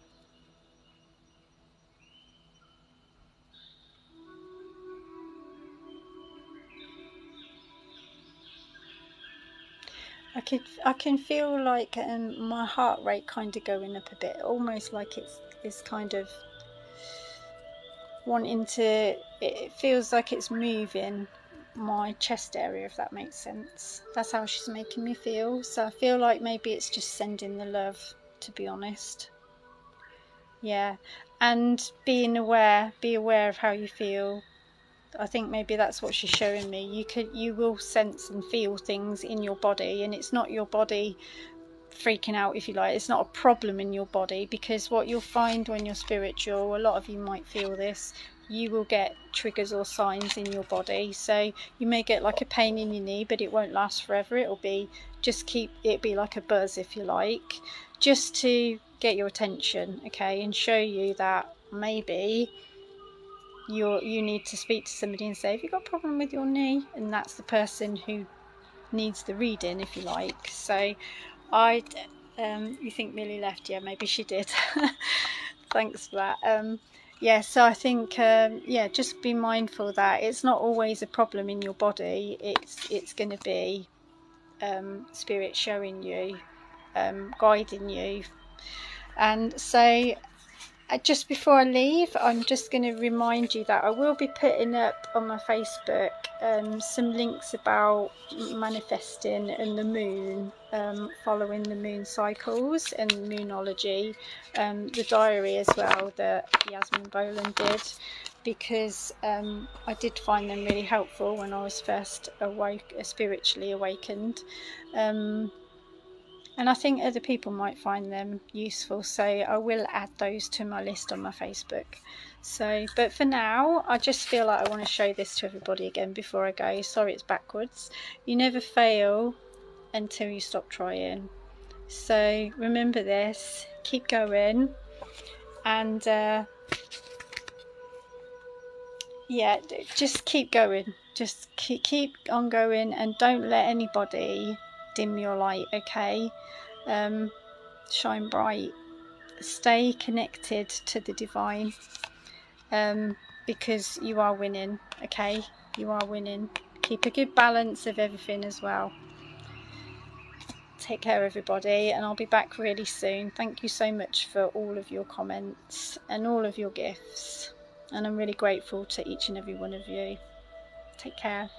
I can feel like my heart rate kind of going up a bit, almost like it's kind of wanting to, it feels like it's moving my chest area, if that makes sense. That's how she's making me feel. So I feel like maybe it's just sending the love, to be honest. Yeah. And be aware of how you feel. I think maybe that's what she's showing me. You will sense and feel things in your body, and it's not your body freaking out, if you like. It's not a problem in your body, because what you'll find when you're spiritual, a lot of you might feel this, you will get triggers or signs in your body. So you may get like a pain in your knee, but it won't last forever. It'll be like a buzz, if you like, just to get your attention, okay, and show you that maybe you need to speak to somebody and say, have you got a problem with your knee? And that's the person who needs the reading, if you like. So you think Millie left? Yeah, maybe she did. Thanks for that. Yeah, so I think yeah, just be mindful that it's not always a problem in your body. It's going to be spirit showing you, guiding you, And so just before I leave, I'm just going to remind you that I will be putting up on my Facebook some links about manifesting and the moon, following the moon cycles and moonology, the diary as well that Yasmin Boland did, because I did find them really helpful when I was first spiritually awakened. And I think other people might find them useful, so I will add those to my list on my Facebook. So, but for now, I just feel like I want to show this to everybody again before I go. Sorry, it's backwards. You never fail until you stop trying. So remember this, keep going, and yeah, just keep going. Just keep on going, and don't let anybody dim your light, okay? Shine bright. Stay connected to the divine, because you are winning, okay? You are winning. Keep a good balance of everything as well. Take care, everybody, and I'll be back really soon. Thank you so much for all of your comments and all of your gifts, and I'm really grateful to each and every one of you. Take care.